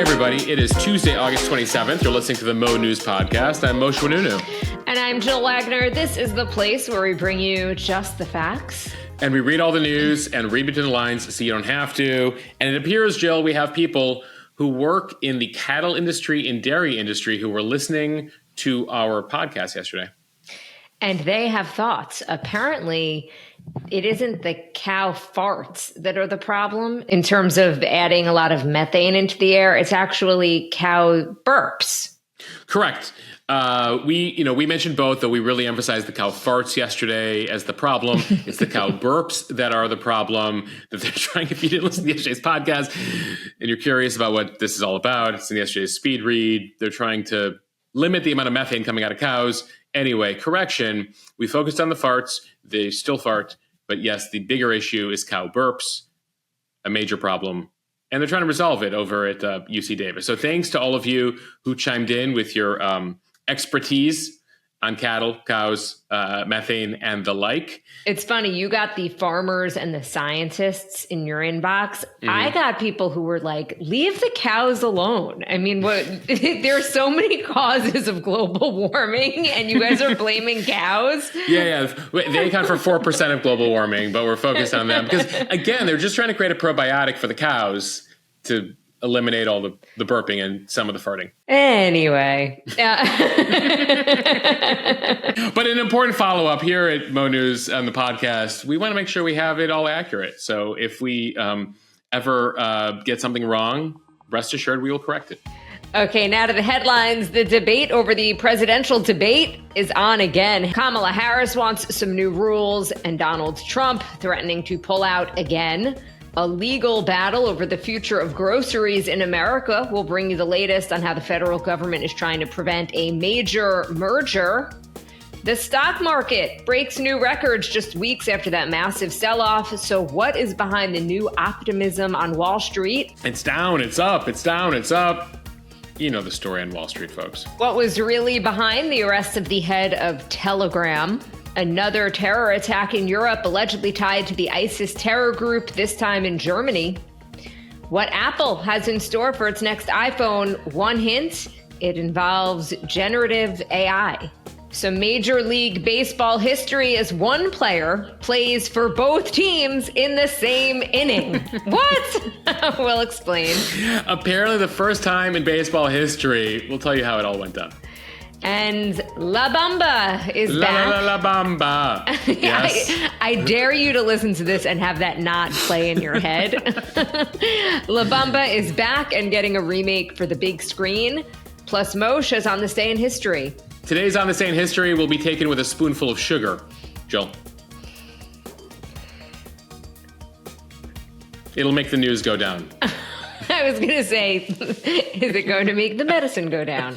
everybody. It is Tuesday, August 27th. You're listening to the Mo.news podcast. I'm Moshe Wanunu. And I'm Jill Wagner. This is the place where we bring you just the facts. And we read all the news and read between the lines so you don't have to. And it appears, Jill, we have people who work in the cattle industry and dairy industry who were listening to our podcast yesterday. And they have thoughts. Apparently, it isn't the cow farts that are the problem in terms of adding a lot of methane into the air. It's actually cow burps. Correct. We mentioned both, though we really emphasized the cow farts yesterday as the problem. It's the cow burps that are the problem that they're trying. If you didn't listen to yesterday's podcast and you're curious about what this is all about, it's in yesterday's speed read. They're trying to limit the amount of methane coming out of cows. Anyway, correction. We focused on the farts. They still fart. But yes, the bigger issue is cow burps, a major problem. And they're trying to resolve it over at UC Davis. So thanks to all of you who chimed in with your expertise on cattle, cows, methane, and the like. It's funny. You got the farmers and the scientists in your inbox. Mm-hmm. I got people who were like, leave the cows alone. I mean, there are so many causes of global warming, and you guys are blaming cows? Yeah. They account for 4% of global warming, but we're focused on them. Because, again, they're just trying to create a probiotic for the cows to eliminate all the burping and some of the farting. Anyway. But an important follow-up here at Mo News on the podcast, we want to make sure we have it all accurate. So if we ever get something wrong, rest assured we will correct it. Okay, now to the headlines. The debate over the presidential debate is on again. Kamala Harris wants some new rules, and Donald Trump threatening to pull out again. A legal battle over the future of groceries in America. Will bring you the latest on how the federal government is trying to prevent a major merger. The stock market breaks new records just weeks after that massive sell-off. So what is behind the new optimism on Wall Street? It's down, it's up, it's down, it's up. You know the story on Wall Street, folks. What was really behind the arrest of the head of Telegram? Another terror attack in Europe allegedly tied to the ISIS terror group, this time in Germany. What Apple has in store for its next iPhone, one hint, it involves generative AI. Some Major League Baseball history as one player plays for both teams in the same inning. What? We'll explain. Apparently the first time in baseball history. We'll tell you how it all went down. And La Bamba is back. La Bamba. Yes. I dare you to listen to this and have that not play in your head. La Bamba is back and getting a remake for the big screen. Plus Moshe is on this day in history. Today's On This Day in History will be taken with a spoonful of sugar. Jill. It'll make the news go down. I was going to say, is it going to make the medicine go down?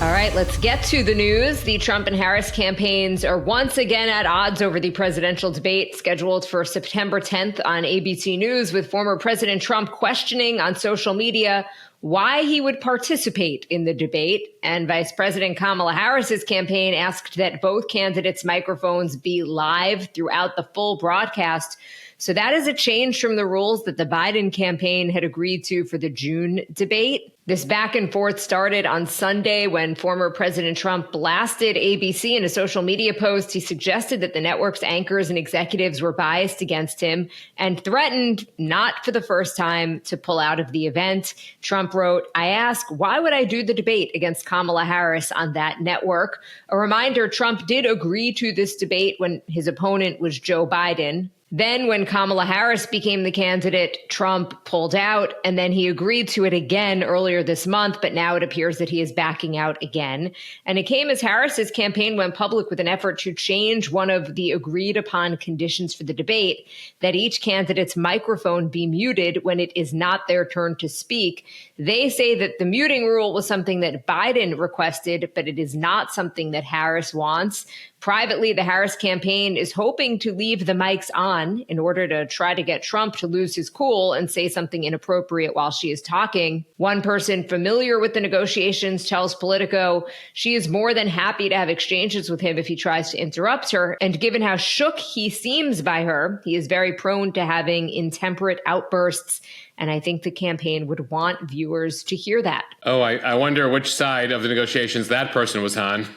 All right, let's get to the news. The Trump and Harris campaigns are once again at odds over the presidential debate scheduled for September 10th on ABC News, with former President Trump questioning on social media why he would participate in the debate. And Vice President Kamala Harris's campaign asked that both candidates' microphones be live throughout the full broadcast. So that is a change from the rules that the Biden campaign had agreed to for the June debate. This back and forth started on Sunday when former President Trump blasted ABC in a social media post. He suggested that the network's anchors and executives were biased against him and threatened, not for the first time, to pull out of the event. Trump wrote, "I ask, why would I do the debate against Kamala Harris on that network?" A reminder, Trump did agree to this debate when his opponent was Joe Biden. Then when Kamala Harris became the candidate, Trump pulled out, and then he agreed to it again earlier this month, but now it appears that he is backing out again. And it came as Harris's campaign went public with an effort to change one of the agreed upon conditions for the debate, that each candidate's microphone be muted when it is not their turn to speak. They say that the muting rule was something that Biden requested, but it is not something that Harris wants. Privately, the Harris campaign is hoping to leave the mics on in order to try to get Trump to lose his cool and say something inappropriate while she is talking. One person familiar with the negotiations tells Politico she is more than happy to have exchanges with him if he tries to interrupt her. And given how shook he seems by her, he is very prone to having intemperate outbursts. And I think the campaign would want viewers to hear that. Oh, I wonder which side of the negotiations that person was on.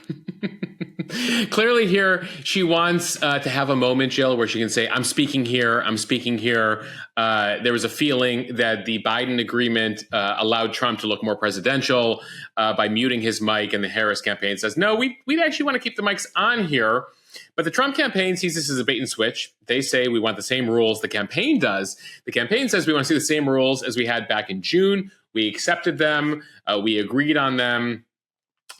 Clearly here, she wants to have a moment, Jill, where she can say, I'm speaking here, I'm speaking here. There was a feeling that the Biden agreement allowed Trump to look more presidential by muting his mic, and the Harris campaign says, no, we actually want to keep the mics on here. But the Trump campaign sees this as a bait and switch. They say we want the same rules the campaign does. The campaign says we want to see the same rules as we had back in June. We accepted them. We agreed on them.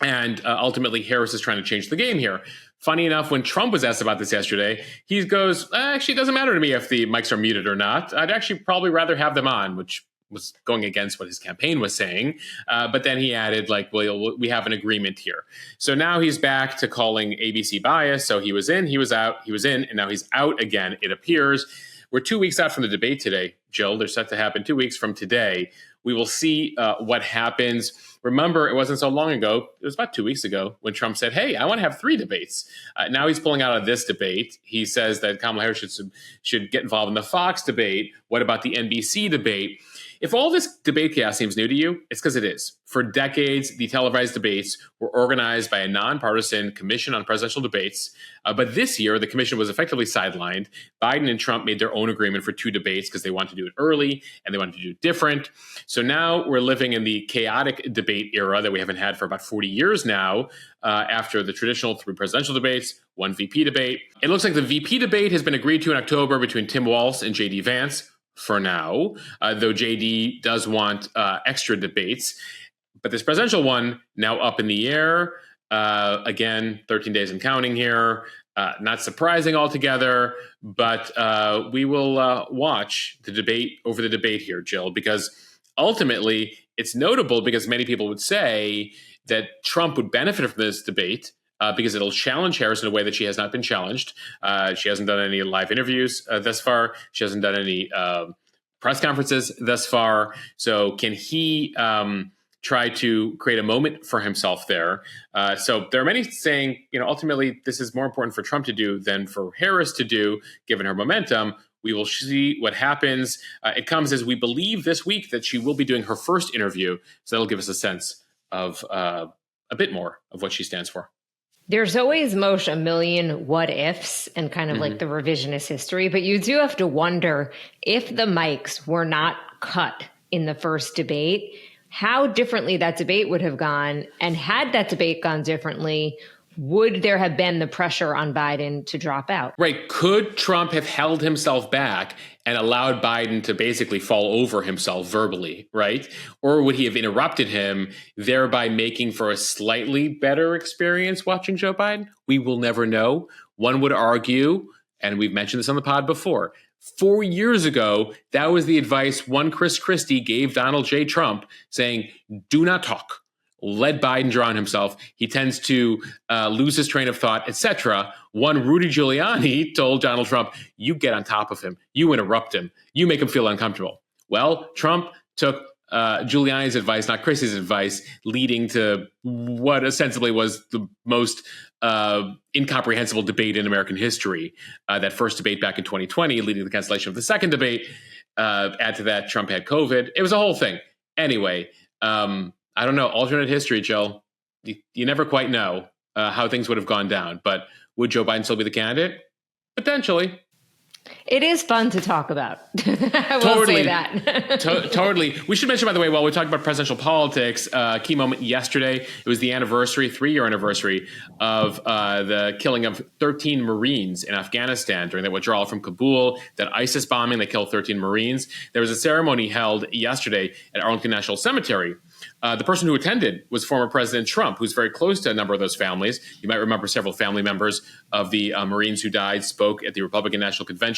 And ultimately, Harris is trying to change the game here. Funny enough, when Trump was asked about this yesterday, he goes, actually, it doesn't matter to me if the mics are muted or not. I'd actually probably rather have them on, which was going against what his campaign was saying. But then he added, like, well, we have an agreement here. So now he's back to calling ABC bias. So he was in, he was out, he was in, and now he's out again, it appears. We're 2 weeks out from the debate today, Jill. They're set to happen 2 weeks from today. We will see what happens. Remember, it wasn't so long ago, it was about 2 weeks ago, when Trump said, hey, I want to have 3 debates. Now he's pulling out of this debate. He says that Kamala Harris should get involved in the Fox debate. What about the NBC debate? If all this debate chaos seems new to you, it's because it is. For decades, the televised debates were organized by a nonpartisan commission on presidential debates. But this year, the commission was effectively sidelined. Biden and Trump made their own agreement for 2 debates because they wanted to do it early and they wanted to do it different. So now we're living in the chaotic debate era that we haven't had for about 40 years now, after the traditional 3 presidential debates, 1 VP debate. It looks like the VP debate has been agreed to in October between Tim Walz and J.D. Vance. For now, though JD does want extra debates. But this presidential one now up in the air. Again, 13 days and counting here. Not surprising altogether, but we will watch the debate over the debate here, Jill, because ultimately it's notable because many people would say that Trump would benefit from this debate because it'll challenge Harris in a way that she has not been challenged. She hasn't done any live interviews thus far. She hasn't done any press conferences thus far. So can he try to create a moment for himself there? So there are many saying, ultimately this is more important for Trump to do than for Harris to do, given her momentum. We will see what happens. It comes as we believe this week that she will be doing her first interview. So that'll give us a sense of a bit more of what she stands for. There's always, Moshe, a million what ifs and kind of like the revisionist history, but you do have to wonder if the mics were not cut in the first debate, how differently that debate would have gone. And had that debate gone differently, would there have been the pressure on Biden to drop out? Right. Could Trump have held himself back and allowed Biden to basically fall over himself verbally, right? Or would he have interrupted him, thereby making for a slightly better experience watching Joe Biden? We will never know. One would argue, and we've mentioned this on the pod before, 4 years ago, that was the advice one Chris Christie gave Donald J. Trump, saying, do not talk. Let Biden drown himself. He tends to lose his train of thought, etc. One Rudy Giuliani told Donald Trump, you get on top of him. You interrupt him. You make him feel uncomfortable. Well, Trump took Giuliani's advice, not Christie's advice, leading to what ostensibly was the most incomprehensible debate in American history. That first debate back in 2020, leading to the cancellation of the second debate. Add to that, Trump had COVID. It was a whole thing. Anyway, I don't know, alternate history, Jill. You never quite know how things would have gone down. But would Joe Biden still be the candidate? Potentially. It is fun to talk about. I will say that. Totally. We should mention, by the way, while we talk about presidential politics, a key moment yesterday, it was the anniversary, 3-year anniversary of the killing of 13 Marines in Afghanistan during that withdrawal from Kabul, that ISIS bombing that killed 13 Marines. There was a ceremony held yesterday at Arlington National Cemetery. The person who attended was former President Trump, who's very close to a number of those families. You might remember several family members of the Marines who died spoke at the Republican National Convention.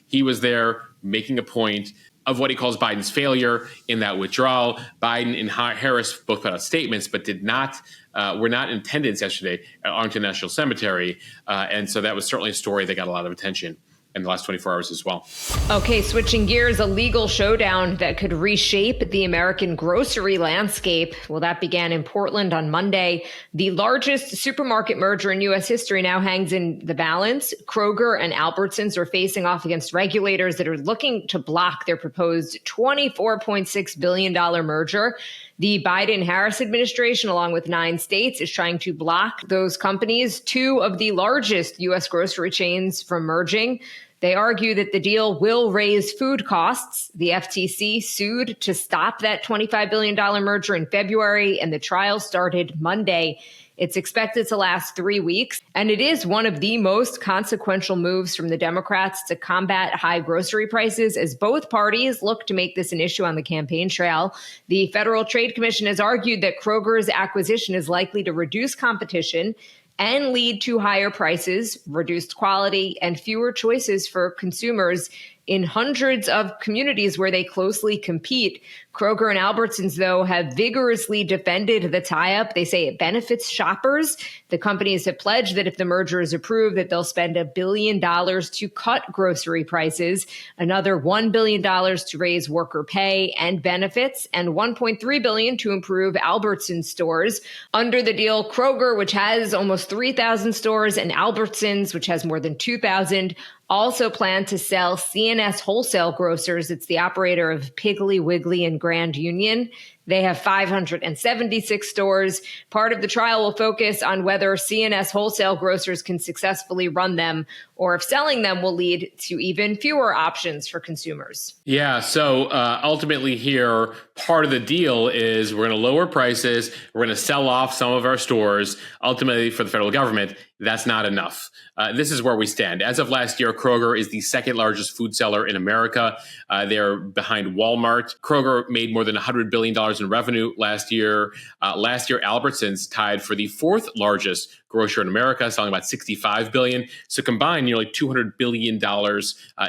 He was there making a point of what he calls Biden's failure in that withdrawal. Biden and Harris both put out statements, but were not in attendance yesterday at Arlington National Cemetery. And so that was certainly a story that got a lot of attention in the last 24 hours as well. Okay, switching gears, a legal showdown that could reshape the American grocery landscape. Well, that began in Portland on Monday. The largest supermarket merger in U.S. history now hangs in the balance. Kroger and Albertsons are facing off against regulators that are looking to block their proposed $24.6 billion merger. The Biden-Harris administration, along with 9 states, is trying to block those companies, 2 of the largest U.S. grocery chains, from merging. They argue that the deal will raise food costs. The FTC sued to stop that $25 billion merger in February, and the trial started Monday. It's expected to last 3 weeks, and it is one of the most consequential moves from the Democrats to combat high grocery prices, as both parties look to make this an issue on the campaign trail. The Federal Trade Commission has argued that Kroger's acquisition is likely to reduce competition and lead to higher prices, reduced quality, and fewer choices for consumers in hundreds of communities where they closely compete. Kroger and Albertsons, though, have vigorously defended the tie-up. They say it benefits shoppers. The companies have pledged that if the merger is approved, that they'll spend $1 billion to cut grocery prices, another $1 billion to raise worker pay and benefits, and $1.3 billion to improve Albertsons stores. Under the deal, Kroger, which has almost 3,000 stores, and Albertsons, which has more than 2,000, also plan to sell C&S Wholesale Grocers. It's the operator of Piggly Wiggly and Grand Union. They have 576 stores. Part of the trial will focus on whether C&S Wholesale Grocers can successfully run them, or if selling them will lead to even fewer options for consumers. Yeah, so ultimately here, part of the deal is we're going to lower prices, we're going to sell off some of our stores. Ultimately, for the federal government, that's not enough. This is where we stand. As of last year, Kroger is the second largest food seller in America. They're behind Walmart. Kroger made more than $100 billion in revenue last year. Albertsons tied for the 4th largest grocer in America, selling about $65 billion. So combined, nearly $200 billion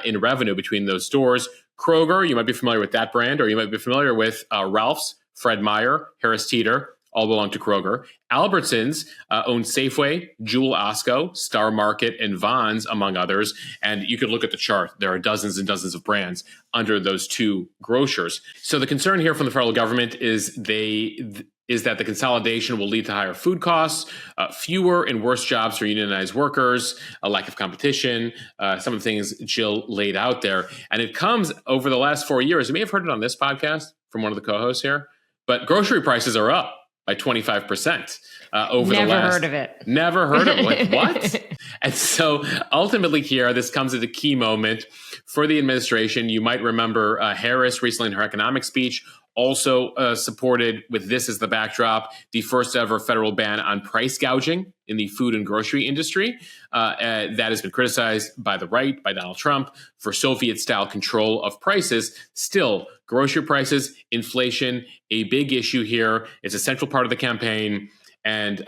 in revenue between those stores. Kroger, you might be familiar with that brand, or you might be familiar with Ralph's, Fred Meyer, Harris Teeter, all belong to Kroger. Albertsons owns Safeway, Jewel Osco, Star Market, and Vons, among others. And you could look at the chart. There are dozens and dozens of brands under those 2 grocers. So the concern here from the federal government is that the consolidation will lead to higher food costs, fewer and worse jobs for unionized workers, a lack of competition, some of the things Jill laid out there. And it comes over the last 4 years. You may have heard it on this podcast from one of the co-hosts here, but grocery prices are up by 25% over the last. Never heard of it. Never heard of it. Like, what? And so ultimately here, this comes at a key moment for the administration. You might remember Harris recently in her economic speech also supported, with this as the backdrop, the first ever federal ban on price gouging in the food and grocery industry. That has been criticized by the right, by Donald Trump, for Soviet-style control of prices. Still, grocery prices, inflation, a big issue here. It's a central part of the campaign. And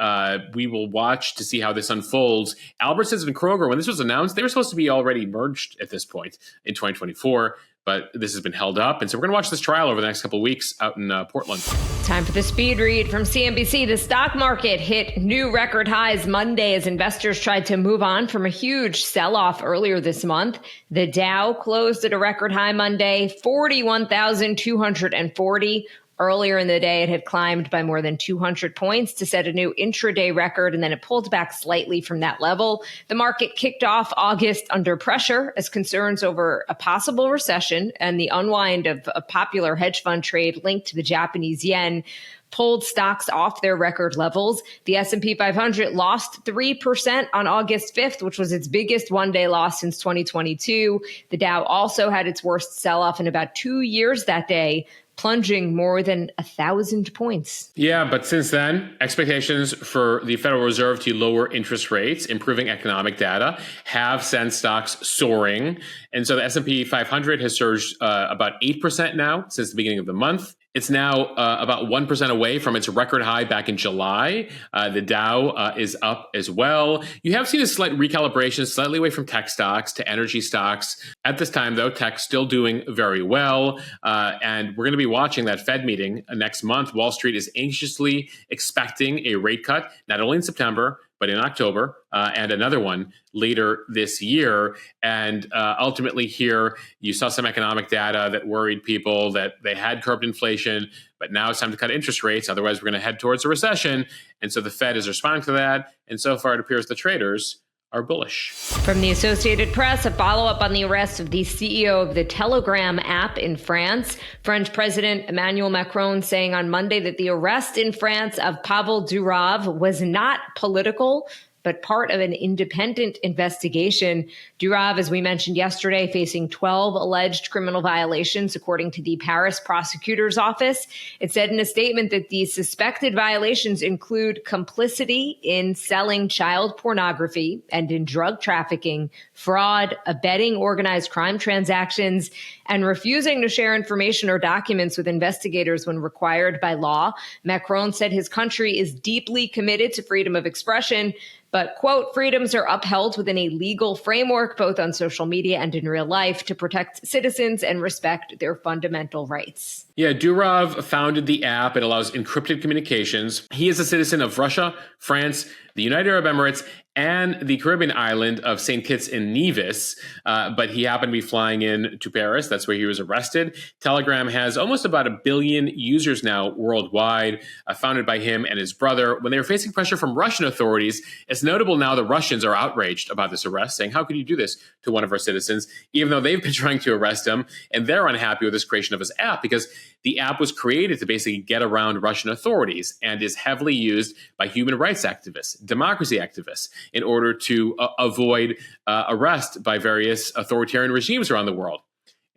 we will watch to see how this unfolds. Albertsons and Kroger, when this was announced, they were supposed to be already merged at this point in 2024. But this has been held up. And so we're going to watch this trial over the next couple of weeks out in Portland. Time for the speed read from CNBC. The stock market hit new record highs Monday as investors tried to move on from a huge sell-off earlier this month. The Dow closed at a record high Monday, 41,240. Earlier in the day, it had climbed by more than 200 points to set a new intraday record, and then it pulled back slightly from that level. The market kicked off August under pressure as concerns over a possible recession and the unwind of a popular hedge fund trade linked to the Japanese yen pulled stocks off their record levels. The S&P 500 lost 3% on August 5th, which was its biggest one-day loss since 2022. The Dow also had its worst sell-off in about 2 years that day, plunging more than 1,000 points. Yeah, but since then, expectations for the Federal Reserve to lower interest rates, improving economic data, have sent stocks soaring. And so the S&P 500 has surged about 8% now since the beginning of the month. It's now about 1% away from its record high back in July. The Dow is up as well. You have seen a slight recalibration, slightly away from tech stocks to energy stocks. At this time, though, tech's still doing very well. And we're going to be watching that Fed meeting next month. Wall Street is anxiously expecting a rate cut, not only in September, but in October, and another one later this year. And ultimately here, you saw some economic data that worried people that they had curbed inflation, but now it's time to cut interest rates. Otherwise, we're going to head towards a recession. And so the Fed is responding to that. And so far, it appears the traders are bullish. From the Associated Press, a follow-up on the arrest of the CEO of the Telegram app in France. French President Emmanuel Macron saying on Monday that the arrest in France of Pavel Durov was not political, but part of an independent investigation. Durov, as we mentioned yesterday, facing 12 alleged criminal violations, according to the Paris prosecutor's office. It said in a statement that the suspected violations include complicity in selling child pornography and in drug trafficking, fraud, abetting organized crime transactions, and refusing to share information or documents with investigators when required by law. Macron said his country is deeply committed to freedom of expression, but, quote, freedoms are upheld within a legal framework, both on social media and in real life, to protect citizens and respect their fundamental rights. Yeah, Durov founded the app. It allows encrypted communications. He is a citizen of Russia, France, the United Arab Emirates, and the Caribbean island of St. Kitts and Nevis. But he happened to be flying in to Paris. That's where he was arrested. Telegram has almost about 1 billion users now worldwide, founded by him and his brother. When they were facing pressure from Russian authorities, it's notable now the Russians are outraged about this arrest, saying, how could you do this to one of our citizens, even though they've been trying to arrest him, and they're unhappy with this creation of his app because the app was created to basically get around Russian authorities and is heavily used by human rights activists, democracy activists, in order to avoid arrest by various authoritarian regimes around the world.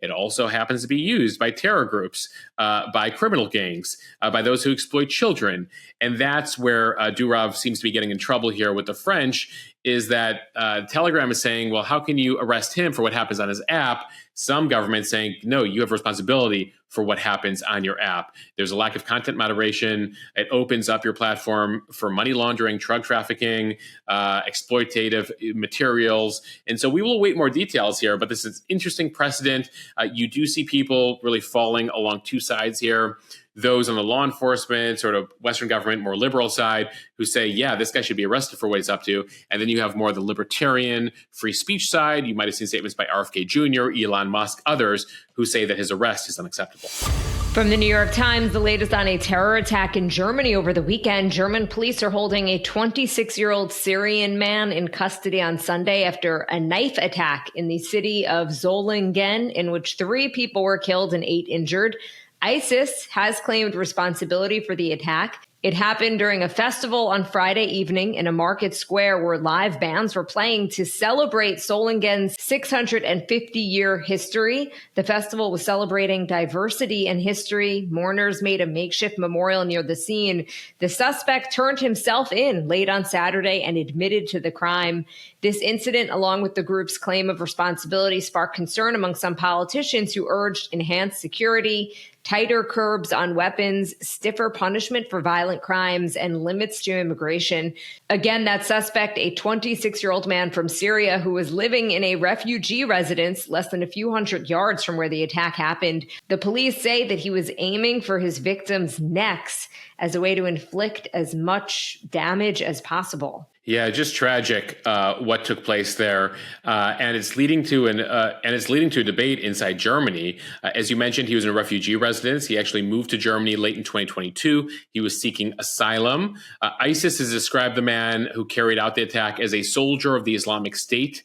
It also happens to be used by terror groups, by criminal gangs, by those who exploit children. And that's where Durov seems to be getting in trouble here with the French, is that Telegram is saying, well, how can you arrest him for what happens on his app? Some governments saying, no, you have responsibility for what happens on your app. There's a lack of content moderation. It opens up your platform for money laundering, drug trafficking, exploitative materials. And so we will await more details here, but this is interesting precedent. You do see people really falling along two sides here. Those on the law enforcement, sort of Western government, more liberal side, who say, yeah, this guy should be arrested for what he's up to. And then you have more the libertarian, free speech side. You might have seen statements by RFK Jr., Elon Musk, others who say that his arrest is unacceptable. From the New York Times, the latest on a terror attack in Germany over the weekend. German police are holding a 26-year-old Syrian man in custody on Sunday after a knife attack in the city of Solingen, in which 3 people were killed and 8 injured. ISIS has claimed responsibility for the attack. It happened during a festival on Friday evening in a market square where live bands were playing to celebrate Solingen's 650-year history. The festival was celebrating diversity and history. Mourners made a makeshift memorial near the scene. The suspect turned himself in late on Saturday and admitted to the crime. This incident, along with the group's claim of responsibility, sparked concern among some politicians who urged enhanced security, tighter curbs on weapons, stiffer punishment for violent crimes, and limits to immigration. Again, that suspect, a 26-year-old man from Syria who was living in a refugee residence less than a few hundred yards from where the attack happened. The police say that he was aiming for his victims' necks as a way to inflict as much damage as possible. Yeah, just tragic what took place there, and it's leading to a debate inside Germany. As you mentioned, he was in a refugee residence. He actually moved to Germany late in 2022. He was seeking asylum. ISIS has described the man who carried out the attack as a soldier of the Islamic State.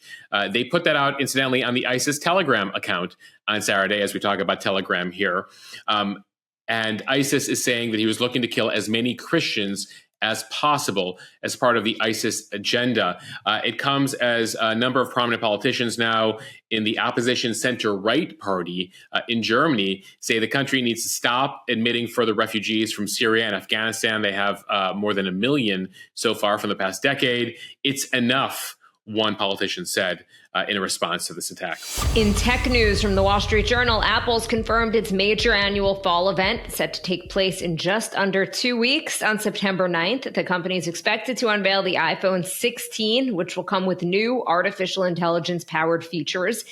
They put that out, incidentally, on the ISIS Telegram account on Saturday, as we talk about Telegram here. And ISIS is saying that he was looking to kill as many Christians as possible as part of the ISIS agenda. It comes as a number of prominent politicians now in the opposition center-right party in Germany say the country needs to stop admitting further refugees from Syria and Afghanistan. They have more than 1 million so far from the past decade. It's enough. one politician said in a response to this attack. In tech news from the Wall Street Journal, Apple's confirmed its major annual fall event set to take place in just under 2 weeks on September 9th. The company is expected to unveil the iPhone 16, which will come with new artificial intelligence-powered features.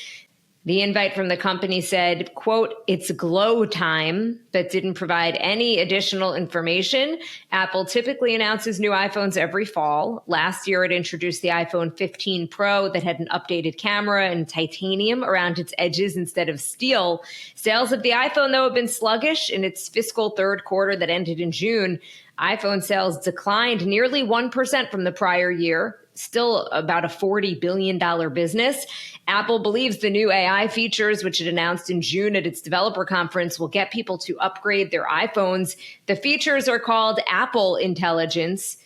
The invite from the company said, quote, "It's glow time," but didn't provide any additional information. Apple typically announces new iPhones every fall. Last year, it introduced the iPhone 15 Pro that had an updated camera and titanium around its edges instead of steel. Sales of the iPhone, though, have been sluggish. In its fiscal third quarter that ended in June, iPhone sales declined nearly 1% from the prior year, still about a $40 billion business. Apple believes the new AI features, which it announced in June at its developer conference, will get people to upgrade their iPhones. The features are called Apple Intelligence,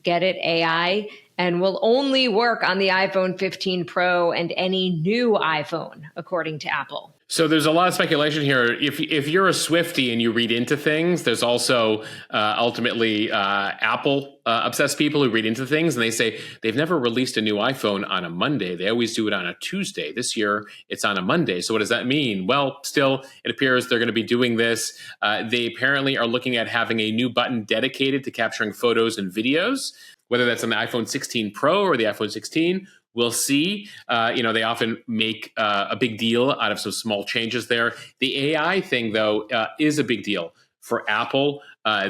get it, AI, and will only work on the iPhone 15 Pro and any new iPhone, according to Apple. So there's a lot of speculation here. If you're a Swiftie and you read into things, there's also ultimately Apple obsessed people who read into things, and they say they've never released a new iPhone on a Monday. They always do it on a Tuesday. This year, it's on a Monday. So what does that mean? Well, still, it appears they're going to be doing this. They apparently are looking at having a new button dedicated to capturing photos and videos, whether that's on the iPhone 16 Pro or the iPhone 16. We'll see. They often make a big deal out of some small changes there. The AI thing, though, is a big deal for Apple.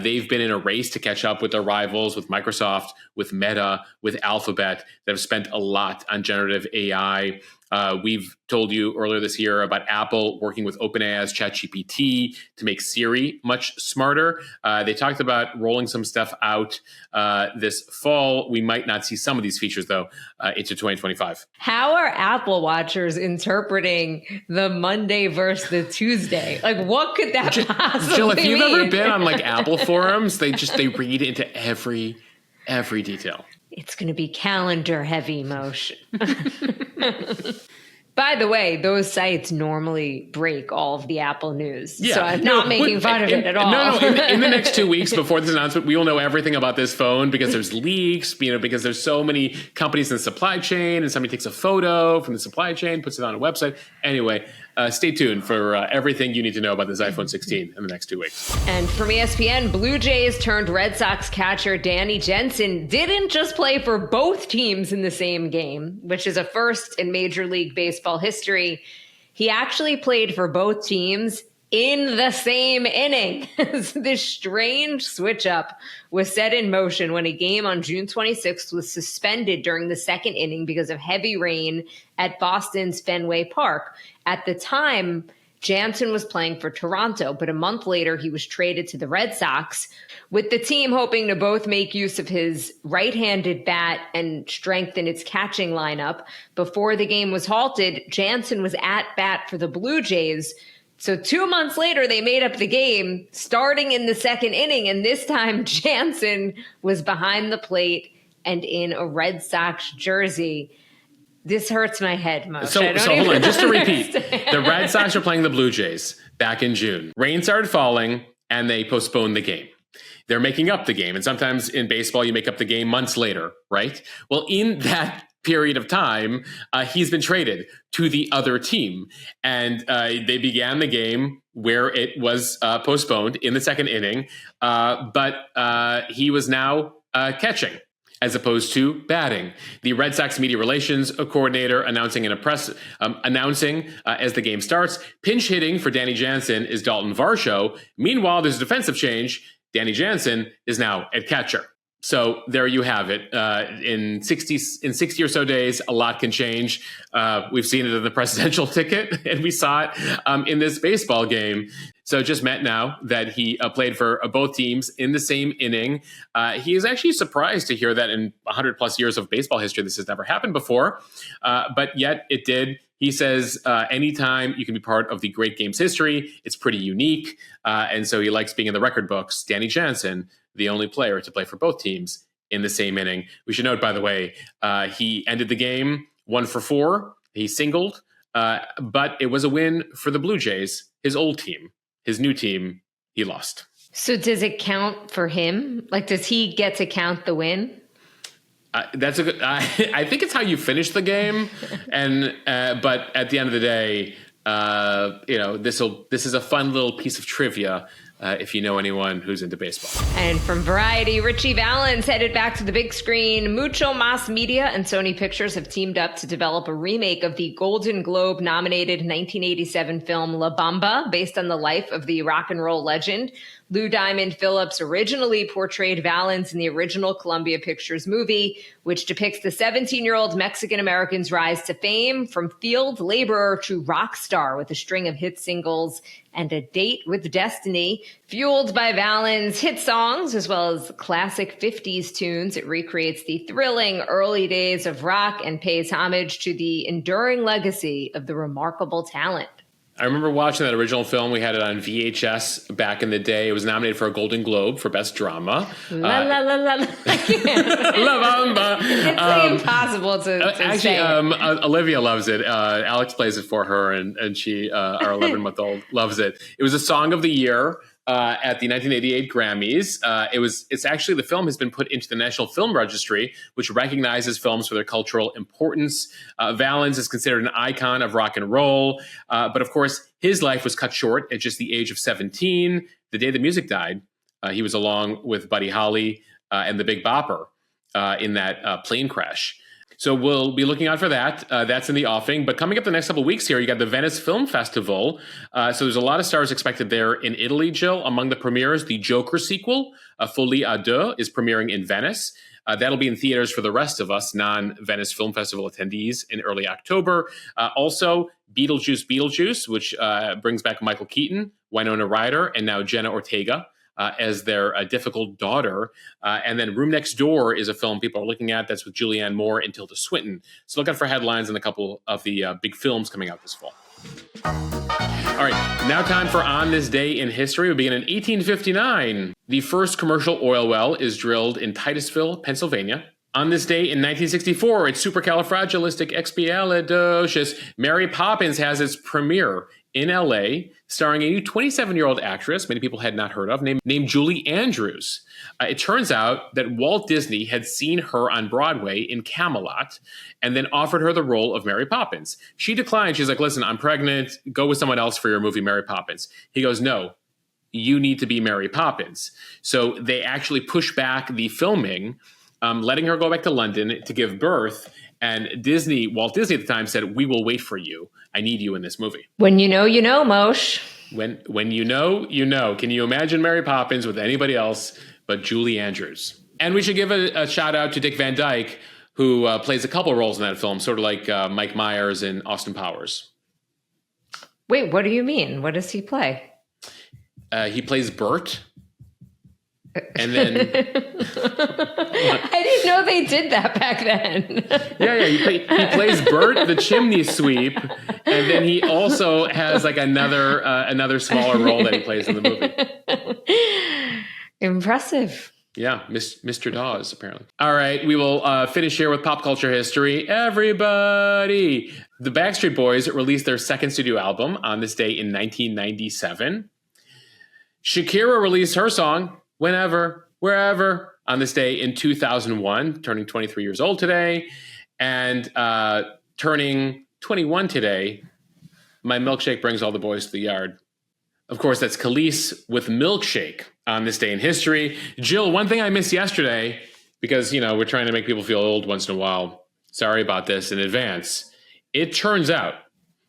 They've been in a race to catch up with their rivals, with Microsoft, with Meta, with Alphabet, that have spent a lot on generative AI. We've told you earlier this year about Apple working with OpenAI's ChatGPT to make Siri much smarter. They talked about rolling some stuff out this fall. We might not see some of these features, though, into 2025. How are Apple watchers interpreting the Monday versus the Tuesday? Like, what could that possibly Jill, if you've mean? ever been on like Apple forums, they read into every detail. It's going to be calendar heavy, Moshe. By the way, those sites normally break all of the Apple news. Yeah. So I'm not making fun of it at all. No. In the next 2 weeks before this announcement, we will know everything about this phone because there's leaks, because there's so many companies in the supply chain, and somebody takes a photo from the supply chain, puts it on a website. Anyway, stay tuned for everything you need to know about this iPhone 16 in the next 2 weeks. And from ESPN, Blue Jays turned Red Sox catcher Danny Jansen didn't just play for both teams in the same game, which is a first in Major League Baseball history. He actually played for both teams in the same inning. This strange switch up was set in motion when a game on June 26th was suspended during the second inning because of heavy rain at Boston's Fenway Park. At the time, Jansen was playing for Toronto, but a month later he was traded to the Red Sox, with the team hoping to both make use of his right-handed bat and strengthen its catching lineup. Before the game was halted, Jansen was at bat for the Blue Jays. So 2 months later, they made up the game, starting in the second inning, and this time Jansen was behind the plate and in a Red Sox jersey. This hurts my head, Moshe. So hold on, just to repeat. The Red Sox are playing the Blue Jays back in June. Rain started falling, and they postponed the game. They're making up the game. And sometimes in baseball, you make up the game months later, right? Well, in that period of time, he's been traded to the other team. And they began the game where it was postponed in the second inning. But he was now catching as opposed to batting. The Red Sox media relations coordinator announcing in a press as the game starts, pinch hitting for Danny Jansen is Dalton Varsho. Meanwhile, there's a defensive change. Danny Jansen is now at catcher. So there you have it. In 60 or so days, a lot can change. We've seen it in the presidential ticket, and we saw it in this baseball game. So it just meant now that he played for both teams in the same inning. He is actually surprised to hear that in 100 plus years of baseball history, this has never happened before. But yet it did. He says anytime you can be part of the great game's history, it's pretty unique. And so he likes being in the record books. Danny Jansen, the only player to play for both teams in the same inning. We should note, by the way, he ended the game 1 for 4. He singled, but it was a win for the Blue Jays, his old team. His new team, he lost. So does it count for him? Like, does he get to count the win? That's a good. I think it's how you finish the game, and but at the end of the day, this is a fun little piece of trivia. If you know anyone who's into baseball. And from Variety, Richie Valens headed back to the big screen. Mucho Mas Media and Sony Pictures have teamed up to develop a remake of the Golden Globe nominated 1987 film La Bamba, based on the life of the rock and roll legend. Lou Diamond Phillips originally portrayed Valens in the original Columbia Pictures movie, which depicts the 17-year-old Mexican-American's rise to fame from field laborer to rock star with a string of hit singles and a date with destiny. Fueled by Valens' hit songs, as well as classic 50s tunes, it recreates the thrilling early days of rock and pays homage to the enduring legacy of the remarkable talent. I remember watching that original film. We had it on VHS back in the day. It was nominated for a Golden Globe for Best Drama. La la la la. I can't. La Bamba. It's impossible to actually, say. Olivia loves it. Alex plays it for her, and she, our 11-month-old, loves it. It was a Song of the Year at the 1988 Grammys. It's actually, the film has been put into the National Film Registry, which recognizes films for their cultural importance. Valens is considered an icon of rock and roll, but of course, his life was cut short at just the age of 17. The day the music died, he was along with Buddy Holly and the Big Bopper in that plane crash. So we'll be looking out for that. That's in the offing. But coming up the next couple of weeks here, you got the Venice Film Festival. So there's a lot of stars expected there in Italy, Jill. Among the premieres, the Joker sequel, Folie à Deux, is premiering in Venice. That'll be in theaters for the rest of us non-Venice Film Festival attendees in early October. Also, Beetlejuice, which brings back Michael Keaton, Winona Ryder, and now Jenna Ortega as their difficult daughter. And then Room Next Door is a film people are looking at. That's with Julianne Moore and Tilda Swinton. So look out for headlines and a couple of the big films coming out this fall. All right, now time for On This Day in History. We begin in 1859. The first commercial oil well is drilled in Titusville, Pennsylvania. On this day in 1964, it's supercalifragilisticexpialidocious. Mary Poppins has its premiere in L.A., starring a new 27-year-old actress many people had not heard of, named Julie Andrews. It turns out that Walt Disney had seen her on Broadway in Camelot and then offered her the role of Mary Poppins. She declined. She's like, listen, I'm pregnant. Go with someone else for your movie, Mary Poppins. He goes, no, you need to be Mary Poppins. So they actually pushed back the filming, letting her go back to London to give birth. And Walt Disney at the time said, we will wait for you. I need you in this movie. When you know, Moshe. When you know, you know. Can you imagine Mary Poppins with anybody else but Julie Andrews? And we should give a shout out to Dick Van Dyke, who plays a couple roles in that film, sort of like Mike Myers in Austin Powers. Wait, what do you mean? What does he play? He plays Bert. And then I didn't know they did that back then. Yeah, he plays Bert the chimney sweep, and then he also has like another smaller role that he plays in the movie. Impressive. Yeah, Mr. Dawes, apparently. All right, we will finish here with pop culture history. Everybody! The Backstreet Boys released their second studio album on this day in 1997. Shakira released her song, Whenever, Wherever, on this day in 2001, turning 23 years old today. And turning 21 today, My Milkshake Brings All the Boys to the Yard. Of course, that's Khalees with Milkshake on this day in history. Jill, one thing I missed yesterday, because, we're trying to make people feel old once in a while. Sorry about this in advance. It turns out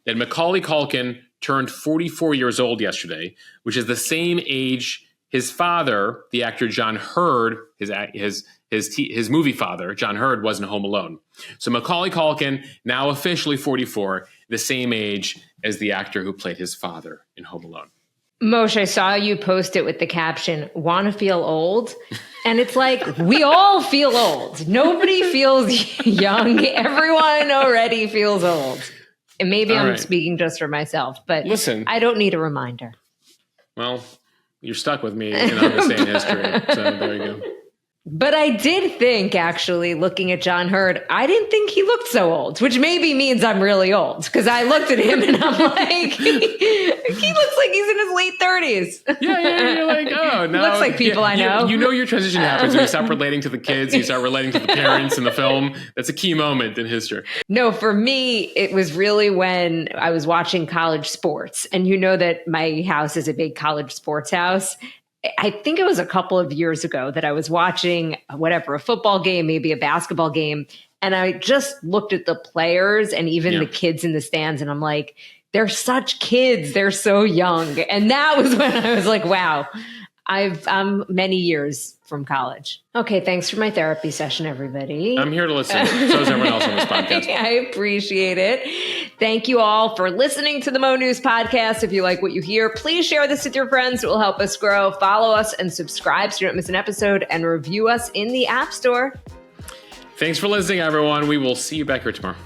that Macaulay Culkin turned 44 years old yesterday, which is the same age his father, the actor John Hurd, his movie father, John Hurd, was in Home Alone. So Macaulay Culkin, now officially 44, the same age as the actor who played his father in Home Alone. Moshe, I saw you post it with the caption, "Wanna feel old?" And it's like, we all feel old. Nobody feels young. Everyone already feels old. And maybe I'm speaking just for myself, but listen, I don't need a reminder. Well, you're stuck with me in On This Day in History. So there you go. But I did think, actually, looking at John Hurd, I didn't think he looked so old, which maybe means I'm really old because I looked at him and I'm like, he looks like he's in his late 30s. Yeah, you're like, oh, no. He looks like people I know. You know your transition happens when you stop relating to the kids, you start relating to the parents in the film. That's a key moment in history. No, for me, it was really when I was watching college sports. And you know that my house is a big college sports house. I think it was a couple of years ago that I was watching a football game, maybe a basketball game. And I just looked at the players and even the kids in the stands. And I'm like, they're such kids. They're so young. And that was when I was like, wow, I'm many years from college. Okay, thanks for my therapy session, everybody. I'm here to listen. So is everyone else on this podcast. I appreciate it. Thank you all for listening to the Mo News podcast. If you like what you hear, please share this with your friends. It will help us grow. Follow us and subscribe so you don't miss an episode, and review us in the App Store. Thanks for listening, everyone. We will see you back here tomorrow.